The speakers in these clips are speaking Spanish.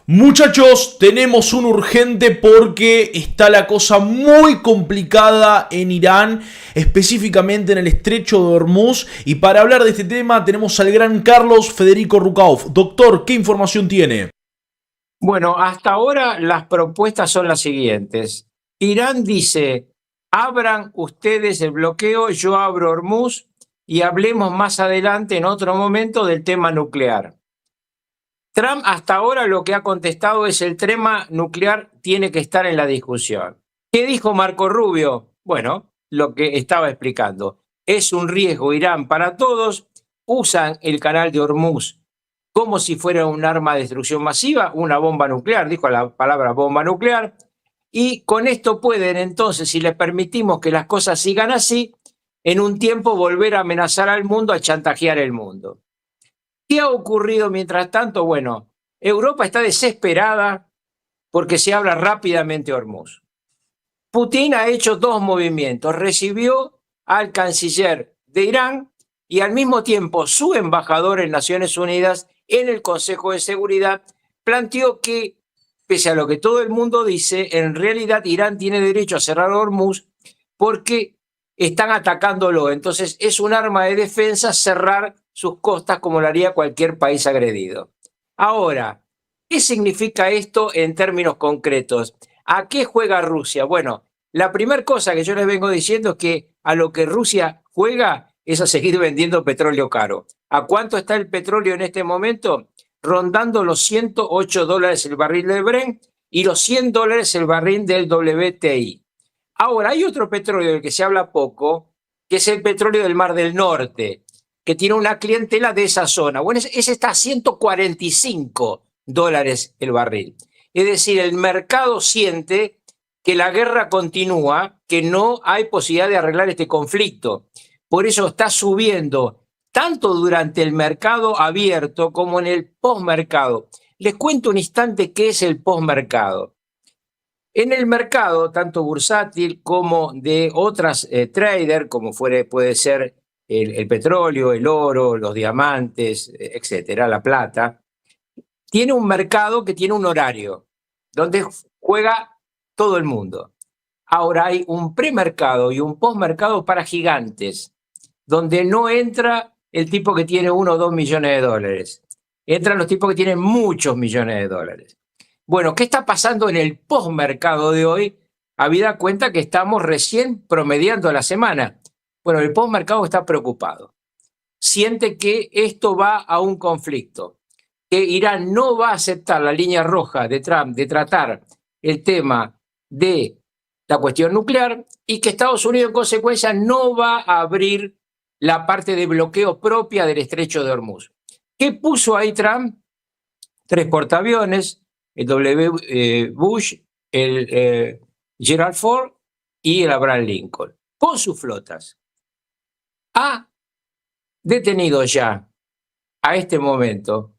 Muchachos, tenemos un urgente porque está la cosa muy complicada en Irán, específicamente en el estrecho de Hormuz. Y para hablar de este tema tenemos al gran Carlos Federico Rukauf. Doctor, ¿qué información tiene? Bueno, hasta ahora las propuestas son las siguientes. Irán dice, abran ustedes el bloqueo, yo abro Hormuz y hablemos más adelante en otro momento del tema nuclear. Trump hasta ahora lo que ha contestado es el tema nuclear tiene que estar en la discusión. ¿Qué dijo Marco Rubio? Bueno, lo que estaba explicando. Es un riesgo Irán para todos, usan el canal de Hormuz como si fuera un arma de destrucción masiva, una bomba nuclear, dijo la palabra bomba nuclear, y con esto pueden entonces, si les permitimos que las cosas sigan así, en un tiempo volver a amenazar al mundo, a chantajear el mundo. ¿Qué ha ocurrido mientras tanto? Bueno, Europa está desesperada porque se abra rápidamente Hormuz. Putin ha hecho dos movimientos, recibió al canciller de Irán y al mismo tiempo su embajador en Naciones Unidas en el Consejo de Seguridad planteó que, pese a lo que todo el mundo dice, en realidad Irán tiene derecho a cerrar Hormuz porque están atacándolo. Entonces es un arma de defensa cerrar sus costas como lo haría cualquier país agredido. Ahora, ¿qué significa esto en términos concretos? ¿A qué juega Rusia? Bueno, la primera cosa que yo les vengo diciendo es que a lo que Rusia juega es a seguir vendiendo petróleo caro. ¿A cuánto está el petróleo en este momento? Rondando los $108 el barril del Brent y los $100 el barril del WTI. Ahora, hay otro petróleo del que se habla poco, que es el petróleo del Mar del Norte, que tiene una clientela de esa zona. Bueno, ese está a $145 el barril. Es decir, el mercado siente que la guerra continúa, que no hay posibilidad de arreglar este conflicto. Por eso está subiendo tanto durante el mercado abierto como en el postmercado. Les cuento un instante qué es el postmercado. En el mercado, tanto bursátil como de otras traders, como puede ser el petróleo, el oro, los diamantes, etcétera, la plata, tiene un mercado que tiene un horario donde juega todo el mundo. Ahora hay un premercado y un postmercado para gigantes, donde no entra el tipo que tiene 1 o 2 millones de dólares. Entran los tipos que tienen muchos millones de dólares. Bueno, ¿qué está pasando en el postmercado de hoy? Habida cuenta que estamos recién promediando la semana. Bueno, el postmercado está preocupado. Siente que esto va a un conflicto, que Irán no va a aceptar la línea roja de Trump de tratar el tema de la cuestión nuclear y que Estados Unidos en consecuencia no va a abrir la parte de bloqueo propia del estrecho de Hormuz. ¿Qué puso ahí Trump? 3 portaaviones, el Bush, el Gerald Ford y el Abraham Lincoln, con sus flotas. Ha detenido ya a este momento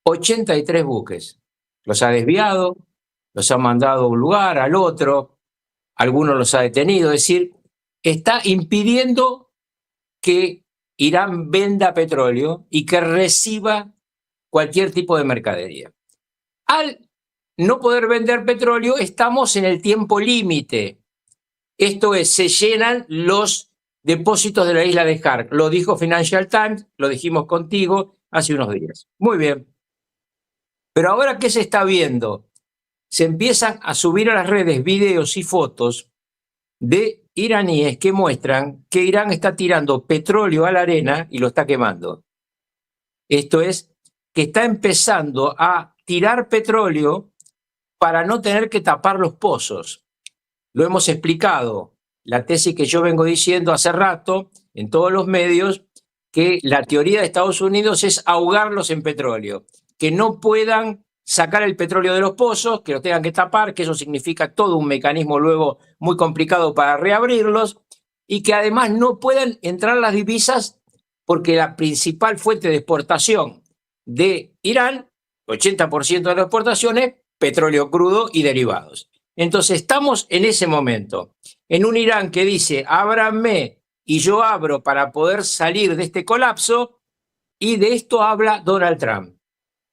83 buques. Los ha desviado, los ha mandado a un lugar, al otro, algunos los ha detenido, es decir, está impidiendo que Irán venda petróleo y que reciba cualquier tipo de mercadería. Al no poder vender petróleo, estamos en el tiempo límite. Esto es, se llenan los depósitos de la isla de Hark. Lo dijo Financial Times, lo dijimos contigo hace unos días. Muy bien. Pero ahora, ¿qué se está viendo? Se empiezan a subir a las redes videos y fotos de iraníes que muestran que Irán está tirando petróleo a la arena y lo está quemando. Esto es, que está empezando a tirar petróleo para no tener que tapar los pozos. Lo hemos explicado, la tesis que yo vengo diciendo hace rato en todos los medios, que la teoría de Estados Unidos es ahogarlos en petróleo, que no puedan sacar el petróleo de los pozos, que lo tengan que tapar, que eso significa todo un mecanismo luego muy complicado para reabrirlos, y que además no puedan entrar las divisas porque la principal fuente de exportación de Irán, 80% de las exportaciones, petróleo crudo y derivados. Entonces estamos en ese momento, en un Irán que dice, ábranme y yo abro para poder salir de este colapso, y de esto habla Donald Trump.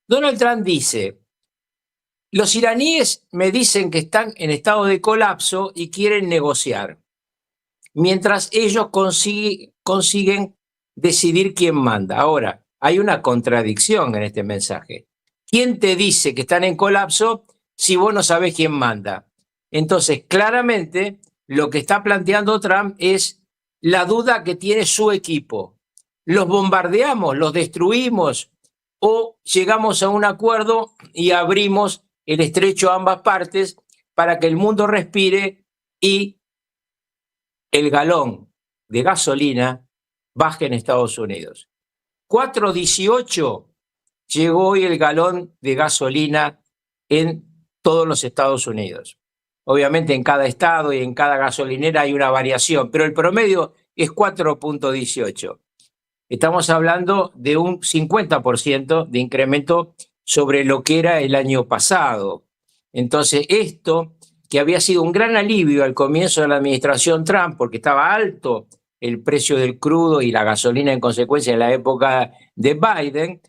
Donald Trump dice, Los iraníes me dicen que están en estado de colapso y quieren negociar, mientras ellos consiguen decidir quién manda. Ahora, hay una contradicción en este mensaje. ¿Quién te dice que están en colapso si vos no sabés quién manda? Entonces, claramente, lo que está planteando Trump es la duda que tiene su equipo. ¿Los bombardeamos, los destruimos o llegamos a un acuerdo y abrimos el estrecho a ambas partes para que el mundo respire y el galón de gasolina baje en Estados Unidos? 4.18 llegó hoy el galón de gasolina en todos los Estados Unidos. Obviamente en cada estado y en cada gasolinera hay una variación, pero el promedio es 4.18. Estamos hablando de un 50% de incremento sobre lo que era el año pasado. Entonces, esto, que había sido un gran alivio al comienzo de la administración Trump, porque estaba alto el precio del crudo y la gasolina en consecuencia en la época de Biden,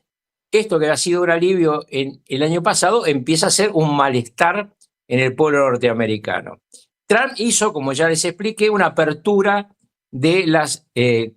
esto que ha sido un alivio en el año pasado empieza a ser un malestar en el pueblo norteamericano. Trump hizo, como ya les expliqué, una apertura de las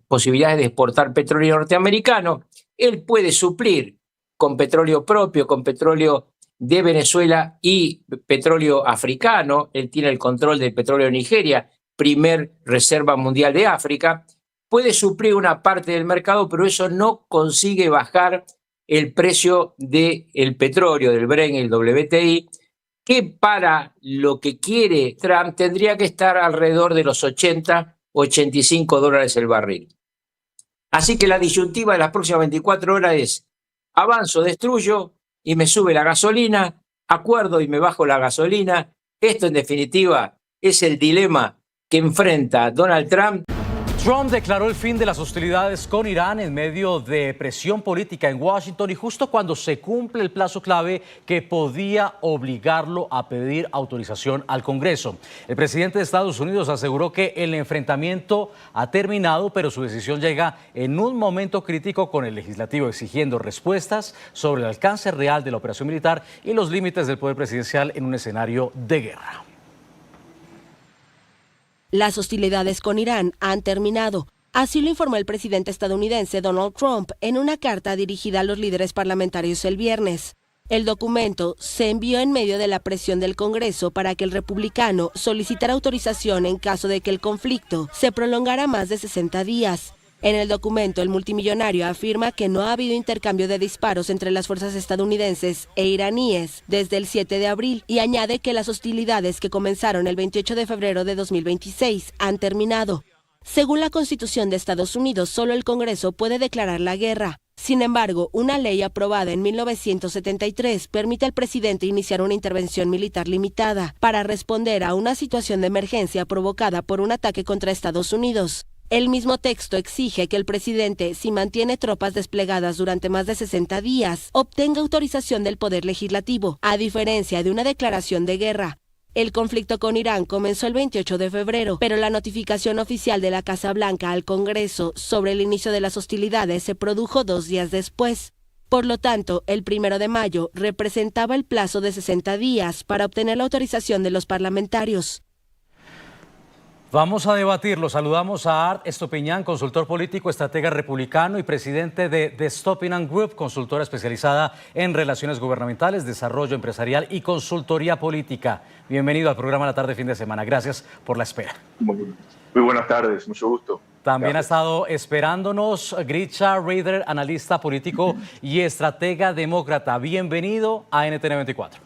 posibilidades de exportar petróleo norteamericano. Él puede suplir con petróleo propio, con petróleo de Venezuela y petróleo africano. Él tiene el control del petróleo de Nigeria, primer reserva mundial de África. Puede suplir una parte del mercado, pero eso no consigue bajar el precio del petróleo, del Brent y el WTI, que para lo que quiere Trump tendría que estar alrededor de los 80, 85 dólares el barril. Así que la disyuntiva de las próximas 24 horas es: avanzo, destruyo y me sube la gasolina, acuerdo y me bajo la gasolina. Esto, en definitiva, es el dilema que enfrenta Donald Trump. Trump declaró el fin de las hostilidades con Irán en medio de presión política en Washington y justo cuando se cumple el plazo clave que podía obligarlo a pedir autorización al Congreso. El presidente de Estados Unidos aseguró que el enfrentamiento ha terminado, pero su decisión llega en un momento crítico, con el legislativo exigiendo respuestas sobre el alcance real de la operación militar y los límites del poder presidencial en un escenario de guerra. Las hostilidades con Irán han terminado. Así lo informó el presidente estadounidense Donald Trump en una carta dirigida a los líderes parlamentarios el viernes. El documento se envió en medio de la presión del Congreso para que el republicano solicitara autorización en caso de que el conflicto se prolongara más de 60 días. En el documento, el multimillonario afirma que no ha habido intercambio de disparos entre las fuerzas estadounidenses e iraníes desde el 7 de abril y añade que las hostilidades que comenzaron el 28 de febrero de 2026 han terminado. Según la Constitución de Estados Unidos, solo el Congreso puede declarar la guerra. Sin embargo, una ley aprobada en 1973 permite al presidente iniciar una intervención militar limitada para responder a una situación de emergencia provocada por un ataque contra Estados Unidos. El mismo texto exige que el presidente, si mantiene tropas desplegadas durante más de 60 días, obtenga autorización del Poder Legislativo, a diferencia de una declaración de guerra. El conflicto con Irán comenzó el 28 de febrero, pero la notificación oficial de la Casa Blanca al Congreso sobre el inicio de las hostilidades se produjo 2 días después. Por lo tanto, el 1 de mayo representaba el plazo de 60 días para obtener la autorización de los parlamentarios. Vamos a debatirlo. Saludamos a Art Estopiñán, consultor político, estratega republicano y presidente de The Estopiñán Group, consultora especializada en relaciones gubernamentales, desarrollo empresarial y consultoría política. Bienvenido al programa La Tarde Fin de Semana. Gracias por la espera. Muy buenas tardes, mucho gusto. También gracias. Ha estado esperándonos Grisha Rader, analista político y estratega demócrata. Bienvenido a NTN 24.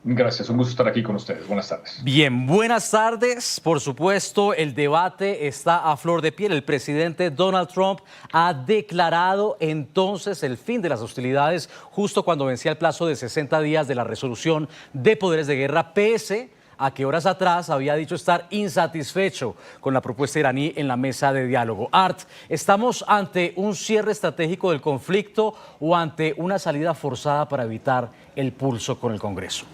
Gracias, un gusto estar aquí con ustedes. Buenas tardes. Bien, buenas tardes. Por supuesto, el debate está a flor de piel. El presidente Donald Trump ha declarado entonces el fin de las hostilidades justo cuando vencía el plazo de 60 días de la resolución de poderes de guerra, pese a que horas atrás había dicho estar insatisfecho con la propuesta iraní en la mesa de diálogo. Art, ¿estamos ante un cierre estratégico del conflicto o ante una salida forzada para evitar el pulso con el Congreso?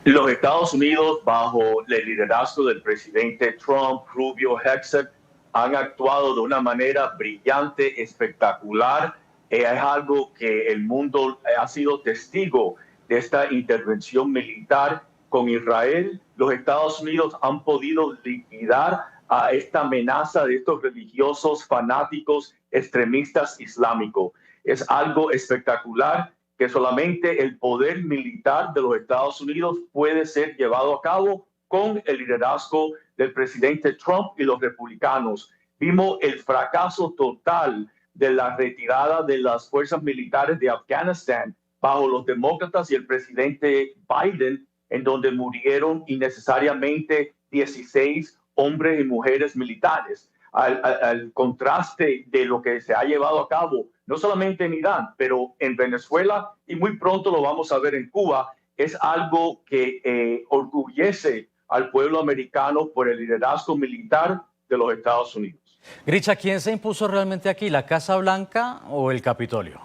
Los Estados Unidos, bajo el liderazgo del presidente Trump, Rubio, Hegseth, han actuado de una manera brillante, espectacular. Es algo que el mundo ha sido testigo de esta intervención militar con Israel, los Estados Unidos han podido liquidar a esta amenaza de estos religiosos fanáticos extremistas islámicos. Es algo espectacular que solamente el poder militar de los Estados Unidos puede ser llevado a cabo con el liderazgo del presidente Trump y los republicanos. Vimos el fracaso total de la retirada de las fuerzas militares de Afganistán bajo los demócratas y el presidente Biden, en donde murieron innecesariamente 16 hombres y mujeres militares. Al contraste de lo que se ha llevado a cabo, no solamente en Irán, pero en Venezuela, y muy pronto lo vamos a ver en Cuba, es algo que orgullece al pueblo americano por el liderazgo militar de los Estados Unidos. Grisha, ¿quién se impuso realmente aquí, la Casa Blanca o el Capitolio?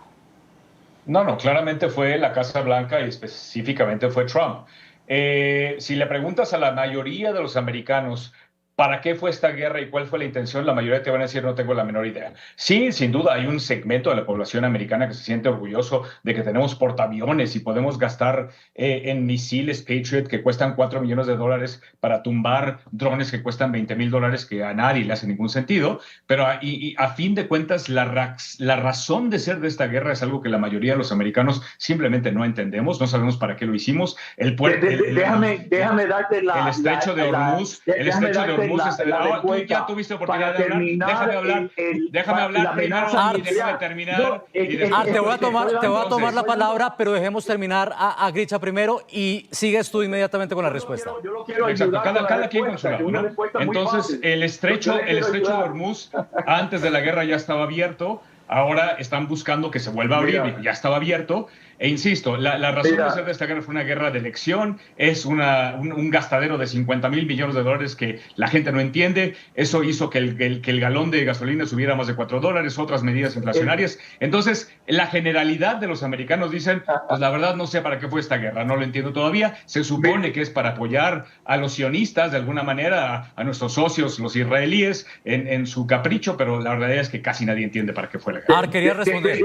No, claramente fue la Casa Blanca y específicamente fue Trump. Si le preguntas a la mayoría de los americanos ¿para qué fue esta guerra y cuál fue la intención? La mayoría te van a decir, no tengo la menor idea. Sí, sin duda hay un segmento de la población americana que se siente orgulloso de que tenemos portaaviones y podemos gastar en misiles Patriot que cuestan $4 millones para tumbar drones que cuestan $20,000, que a nadie le hace ningún sentido. Pero a fin de cuentas, la razón de ser de esta guerra es algo que la mayoría de los americanos simplemente no entendemos, no sabemos para qué lo hicimos. Déjame darte el estrecho de Hormuz, tú ya tuviste oportunidad de hablar. Déjame hablar primero y déjame terminar. Te voy a tomar la palabra, pero dejemos terminar a Grisha primero y sigues tú inmediatamente con la respuesta. Exacto, cada quien con su lado, ¿no? Entonces, el estrecho de Hormuz antes de la guerra ya estaba abierto. Ahora están buscando que se vuelva a abrir, ya estaba abierto. E insisto, la razón de ser de esta guerra fue una guerra de elección, es un gastadero de $50,000 millones que la gente no entiende. Eso hizo que el galón de gasolina subiera más de $4, otras medidas inflacionarias. Entonces, la generalidad de los americanos dicen, pues la verdad no sé para qué fue esta guerra, no lo entiendo todavía. Se supone que es para apoyar a los sionistas de alguna manera, a nuestros socios, los israelíes, en su capricho, pero la verdad es que casi nadie entiende para qué fue la guerra. ¿Quería responder?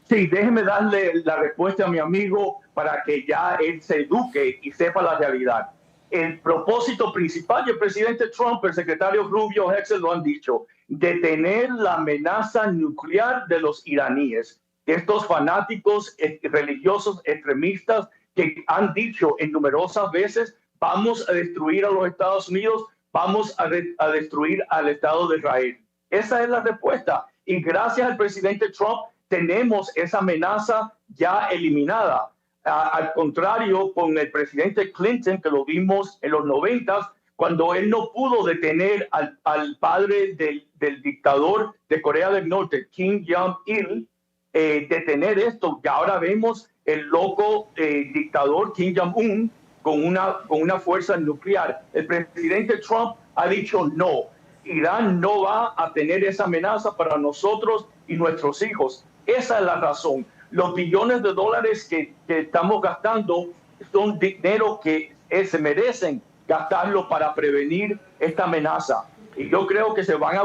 Sí, déjeme darle la respuesta a mi amigo para que ya él se eduque y sepa la realidad. El propósito principal del presidente Trump, el secretario Rubio, Hexel lo han dicho, detener la amenaza nuclear de los iraníes, estos fanáticos religiosos extremistas que han dicho en numerosas veces, vamos a destruir a los Estados Unidos, vamos a destruir al Estado de Israel. Esa es la respuesta. Y gracias al presidente Trump, tenemos esa amenaza ya eliminada. Al contrario, con el presidente Clinton, que lo vimos en los 90, cuando él no pudo detener al padre del dictador de Corea del Norte, Kim Jong-il, detener esto. Y ahora vemos el loco dictador Kim Jong-un con una fuerza nuclear. El presidente Trump ha dicho no. Irán no va a tener esa amenaza para nosotros y nuestros hijos. Esa es la razón. Los billones de dólares que estamos gastando son dinero que se merecen gastarlo para prevenir esta amenaza. Y yo creo que se van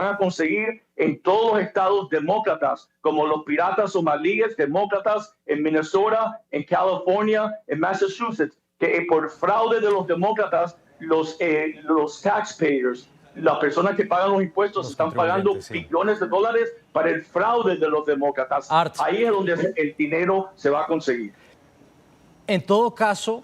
a conseguir en todos los estados demócratas, como los piratas somalíes demócratas en Minnesota, en California, en Massachusetts, que por fraude de los demócratas, los taxpayers, las personas que pagan los impuestos están pagando billones de dólares para el fraude de los demócratas. Ahí es donde el dinero se va a conseguir. En todo caso,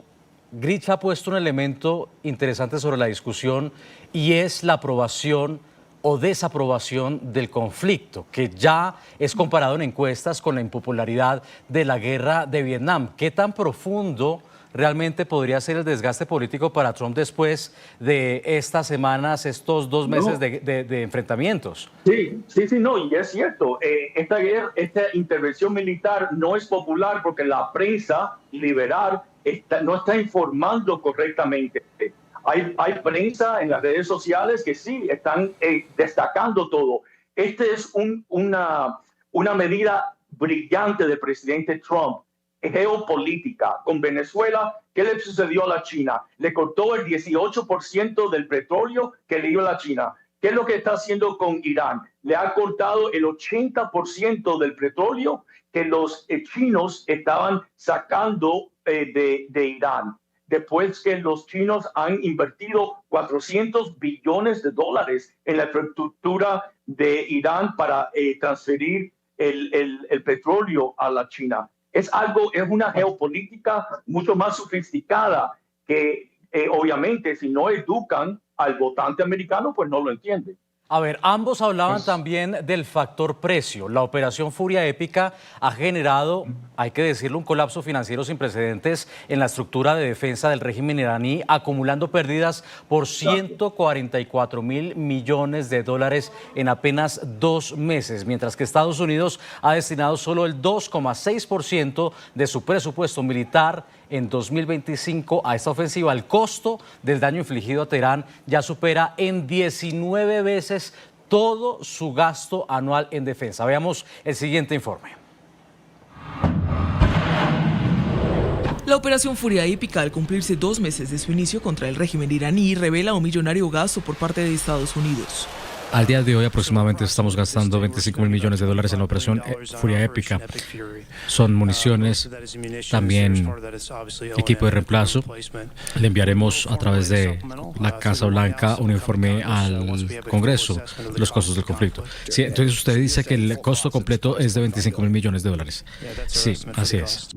Grisha ha puesto un elemento interesante sobre la discusión y es la aprobación o desaprobación del conflicto, que ya es comparado en encuestas con la impopularidad de la guerra de Vietnam. ¿Qué tan profundo realmente podría ser el desgaste político para Trump después de estas semanas, estos 2 meses de enfrentamientos? Sí, no, y es cierto. Esta intervención militar no es popular porque la prensa liberal no está informando correctamente. Hay prensa en las redes sociales que sí están destacando todo. Este es una medida brillante del presidente Trump. Geopolítica con Venezuela. ¿Qué le sucedió a la China? Le cortó el 18% del petróleo que le dio a la China. ¿Qué es lo que está haciendo con Irán? Le ha cortado el 80% del petróleo que los chinos estaban sacando de Irán. Después que los chinos han invertido $400 billones en la infraestructura de Irán para transferir el petróleo a la China. Es una geopolítica mucho más sofisticada que obviamente si no educan al votante americano, pues no lo entiende. A ver, ambos hablaban también del factor precio. La operación Furia Épica ha generado, hay que decirlo, un colapso financiero sin precedentes en la estructura de defensa del régimen iraní, acumulando pérdidas por 144.000 millones de dólares en apenas 2 meses, mientras que Estados Unidos ha destinado solo el 2,6% de su presupuesto militar en 2025 a esta ofensiva. El costo del daño infligido a Teherán ya supera en 19 veces todo su gasto anual en defensa. Veamos el siguiente informe. La operación Furia Épica, al cumplirse 2 meses de su inicio contra el régimen iraní, revela un millonario gasto por parte de Estados Unidos. Al día de hoy aproximadamente estamos gastando 25.000 millones de dólares en la operación Furia Épica. Son municiones, también equipo de reemplazo. Le enviaremos a través de la Casa Blanca un informe al Congreso de los costos del conflicto. Sí, entonces usted dice que el costo completo es de 25.000 millones de dólares. Sí, así es.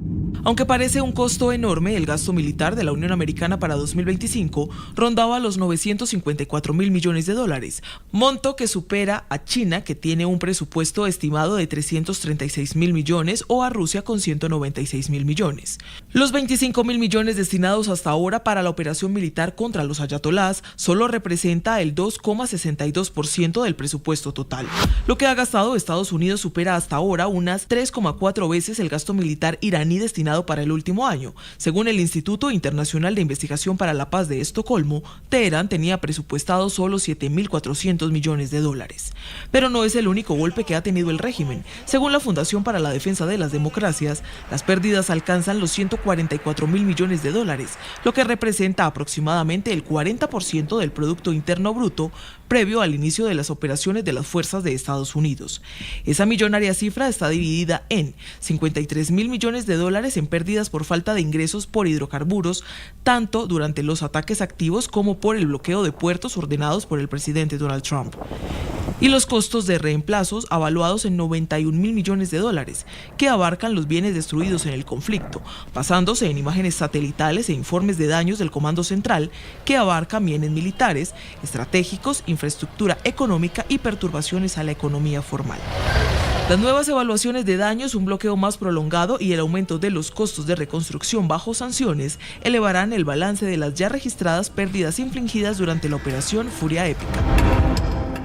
Aunque parece un costo enorme, el gasto militar de la Unión Americana para 2025 rondaba los 954.000 millones de dólares, monto que supera a China, que tiene un presupuesto estimado de 336.000 millones, o a Rusia con 196.000 millones. Los 25.000 millones destinados hasta ahora para la operación militar contra los ayatolás solo representa el 2,62% del presupuesto total. Lo que ha gastado Estados Unidos supera hasta ahora unas 3,4 veces el gasto militar iraní destinado para el último año. Según el Instituto Internacional de Investigación para la Paz de Estocolmo, Teherán tenía presupuestado solo 7.400 millones de dólares. Pero no es el único golpe que ha tenido el régimen. Según la Fundación para la Defensa de las Democracias, las pérdidas alcanzan los 144.000 millones de dólares, lo que representa aproximadamente el 40% del Producto Interno Bruto previo al inicio de las operaciones de las fuerzas de Estados Unidos. Esa millonaria cifra está dividida en 53.000 millones de dólares en pérdidas por falta de ingresos por hidrocarburos, tanto durante los ataques activos como por el bloqueo de puertos ordenados por el presidente Donald Trump. Y los costos de reemplazos avaluados en 91.000 millones de dólares, que abarcan los bienes destruidos en el conflicto, basándose en imágenes satelitales e informes de daños del Comando Central, que abarcan bienes militares, estratégicos, infraestructura económica y perturbaciones a la economía formal. Las nuevas evaluaciones de daños, un bloqueo más prolongado y el aumento de los costos de reconstrucción bajo sanciones elevarán el balance de las ya registradas pérdidas infligidas durante la operación Furia Épica.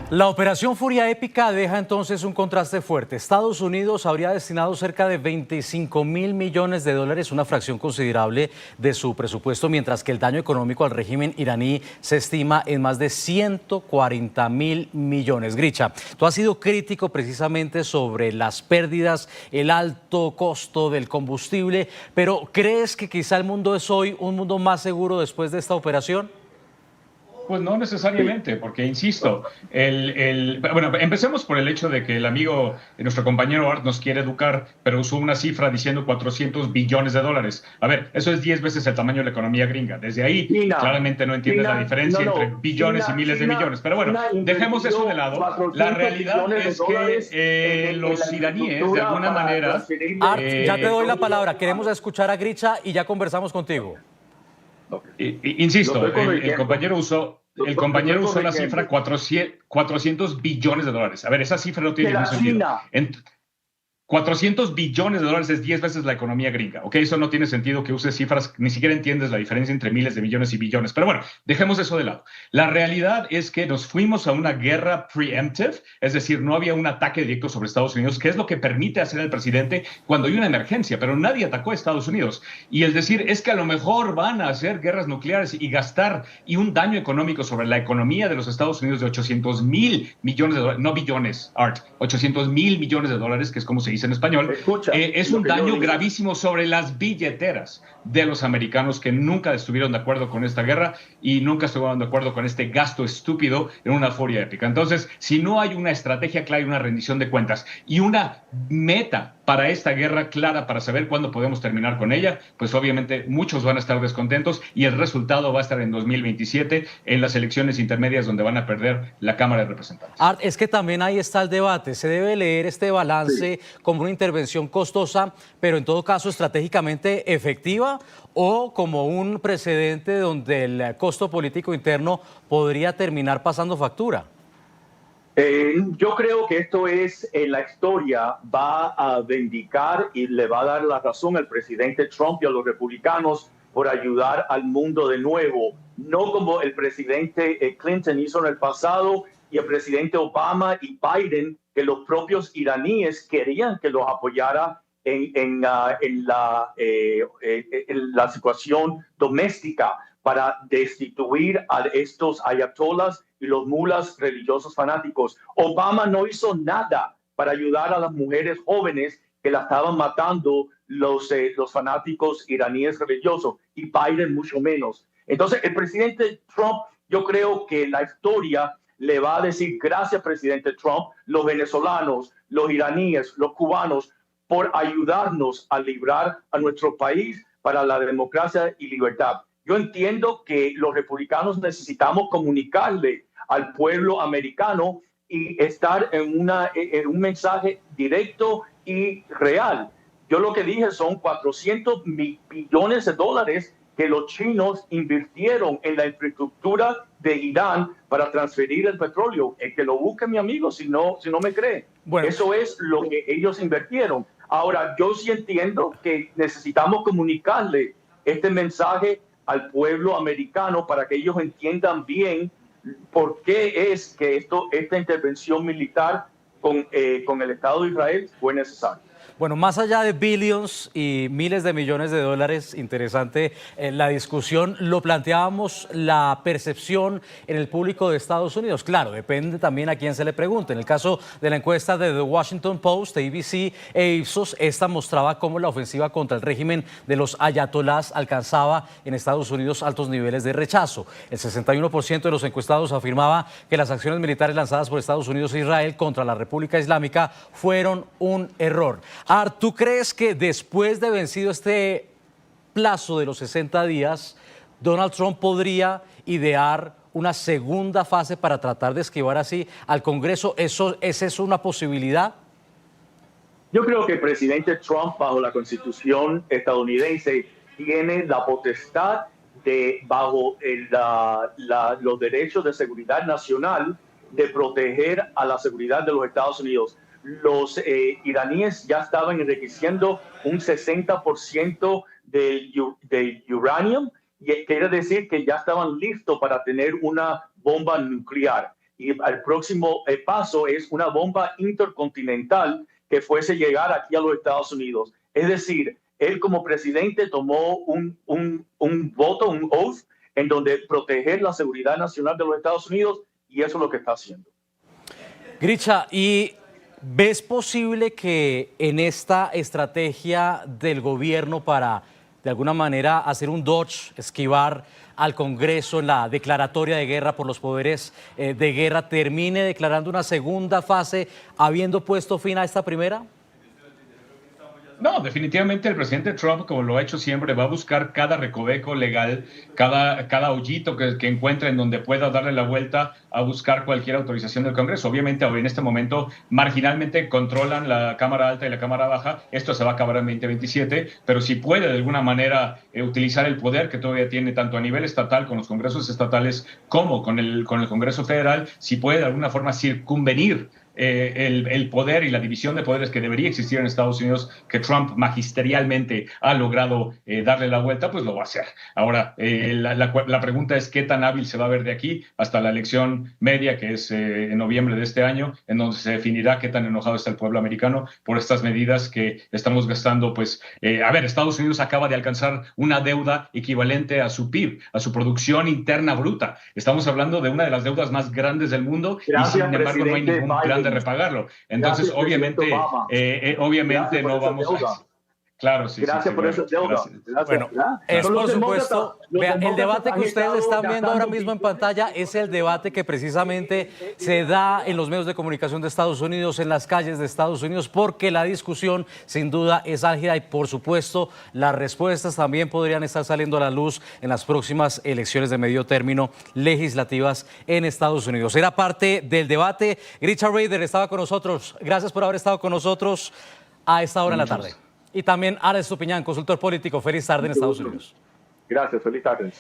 La operación Furia Épica deja entonces un contraste fuerte. Estados Unidos habría destinado cerca de 25.000 millones de dólares, una fracción considerable de su presupuesto, mientras que el daño económico al régimen iraní se estima en más de 140.000 millones. Gricha, tú has sido crítico precisamente sobre las pérdidas, el alto costo del combustible, pero ¿crees que quizá el mundo es hoy un mundo más seguro después de esta operación? Pues no necesariamente, porque insisto, bueno, empecemos por el hecho de que el amigo, nuestro compañero Art, nos quiere educar, pero usó una cifra diciendo 400 billones de dólares. A ver, eso es 10 veces el tamaño de la economía gringa. Desde ahí, claramente no entiendes la diferencia entre billones y miles de millones. Pero bueno, dejemos eso de lado. La realidad es que los iraníes, de alguna manera... Art, ya te doy la palabra. Queremos escuchar a Gricha y ya conversamos contigo. Insisto, el compañero usó la cifra 400 billones de dólares. A ver, esa cifra no tiene ningún sentido. 400 billones de dólares es 10 veces la economía gringa, ¿ok? Eso no tiene sentido que uses cifras, ni siquiera entiendes la diferencia entre miles de millones y billones. Pero bueno, dejemos eso de lado. La realidad es que nos fuimos a una guerra preemptive, es decir, no había un ataque directo sobre Estados Unidos, que es lo que permite hacer el presidente cuando hay una emergencia, pero nadie atacó a Estados Unidos. Y el decir es que a lo mejor van a hacer guerras nucleares y gastar y un daño económico sobre la economía de los Estados Unidos de 800.000 millones de dólares, no billones, Art, 800.000 millones de dólares, que es como se dice en español, es un daño gravísimo sobre las billeteras de los americanos que nunca estuvieron de acuerdo con esta guerra y nunca estuvieron de acuerdo con este gasto estúpido en una furia épica. Entonces, si no hay una estrategia clara y una rendición de cuentas y una meta para esta guerra clara para saber cuándo podemos terminar con ella, pues obviamente muchos van a estar descontentos y el resultado va a estar en 2027 en las elecciones intermedias donde van a perder la Cámara de Representantes. Art, es que también ahí está el debate. Se debe leer este balance como una intervención costosa, pero en todo caso estratégicamente efectiva, o como un precedente donde el costo político interno podría terminar pasando factura. Yo creo que esto es, la historia va a vindicar y le va a dar la razón al presidente Trump y a los republicanos por ayudar al mundo de nuevo, no como el presidente Clinton hizo en el pasado y el presidente Obama y Biden, que los propios iraníes querían que los apoyara en la situación doméstica para destituir a estos ayatolas y los mulas religiosos fanáticos. Obama no hizo nada para ayudar a las mujeres jóvenes que la estaban matando los fanáticos iraníes religiosos, y Biden mucho menos. Entonces, el presidente Trump, yo creo que la historia le va a decir gracias, presidente Trump, los venezolanos, los iraníes, los cubanos, por ayudarnos a librar a nuestro país para la democracia y libertad. Yo entiendo que los republicanos necesitamos comunicarle al pueblo americano y estar en un mensaje directo y real. Yo lo que dije son 400 billones de dólares que los chinos invirtieron en la infraestructura de Irán para transferir el petróleo. El que lo busque, mi amigo, si no me cree. Bueno, eso es lo que ellos invirtieron. Ahora, yo sí entiendo que necesitamos comunicarle este mensaje al pueblo americano para que ellos entiendan bien por qué es que esta intervención militar con el Estado de Israel fue necesaria. Bueno, más allá de billions y miles de millones de dólares, interesante la discusión, lo planteábamos, la percepción en el público de Estados Unidos. Claro, depende también a quién se le pregunte. En el caso de la encuesta de The Washington Post, ABC e Ipsos, esta mostraba cómo la ofensiva contra el régimen de los ayatolás alcanzaba en Estados Unidos altos niveles de rechazo. El 61% de los encuestados afirmaba que las acciones militares lanzadas por Estados Unidos e Israel contra la República Islámica fueron un error. Art, ¿tú crees que después de vencido este plazo de los 60 días, Donald Trump podría idear una segunda fase para tratar de esquivar así al Congreso? ¿Es eso una posibilidad? Yo creo que el presidente Trump, bajo la Constitución estadounidense, tiene la potestad de, bajo los derechos de seguridad nacional, de proteger a la seguridad de los Estados Unidos. Los iraníes ya estaban enriqueciendo un 60% del uranium, y quiere decir que ya estaban listos para tener una bomba nuclear. Y el próximo paso es una bomba intercontinental que fuese llegar aquí a los Estados Unidos. Es decir, él como presidente tomó un voto, un oath, en donde proteger la seguridad nacional de los Estados Unidos, y eso es lo que está haciendo. Grisha, y ¿ves posible que en esta estrategia del gobierno para, de alguna manera, hacer un dodge, esquivar al Congreso en la declaratoria de guerra por los poderes de guerra, termine declarando una segunda fase habiendo puesto fin a esta primera? No, definitivamente el presidente Trump, como lo ha hecho siempre, va a buscar cada recoveco legal, cada hoyito que encuentre en donde pueda darle la vuelta a buscar cualquier autorización del Congreso. Obviamente, en este momento, marginalmente controlan la Cámara Alta y la Cámara Baja. Esto se va a acabar en 2027, pero si puede de alguna manera utilizar el poder que todavía tiene tanto a nivel estatal con los congresos estatales como con el Congreso Federal, si puede de alguna forma circunvenir el poder y la división de poderes que debería existir en Estados Unidos, que Trump magisterialmente ha logrado darle la vuelta, pues lo va a hacer. Ahora, la pregunta es qué tan hábil se va a ver de aquí hasta la elección media, que es en noviembre de este año, en donde se definirá qué tan enojado está el pueblo americano por estas medidas que estamos gastando. Pues, Estados Unidos acaba de alcanzar una deuda equivalente a su PIB, a su producción interna bruta. Estamos hablando de una de las deudas más grandes del mundo. Gracias, y sin embargo no hay ningún plan de de repagarlo. Entonces, obviamente no vamos a... Claro, sí. Gracias por eso, deuda. Bueno, es por supuesto, vea, el debate que ustedes están viendo ahora mismo en pantalla es el debate que precisamente se da en los medios de comunicación de Estados Unidos, en las calles de Estados Unidos, porque la discusión sin duda es álgida y por supuesto las respuestas también podrían estar saliendo a la luz en las próximas elecciones de medio término legislativas en Estados Unidos. Era parte del debate. Richard Rader estaba con nosotros. Gracias por haber estado con nosotros a esta hora en la tarde. Y también Ares Estupiñán, consultor político. Feliz tarde en Estados Unidos. Gracias, feliz tarde.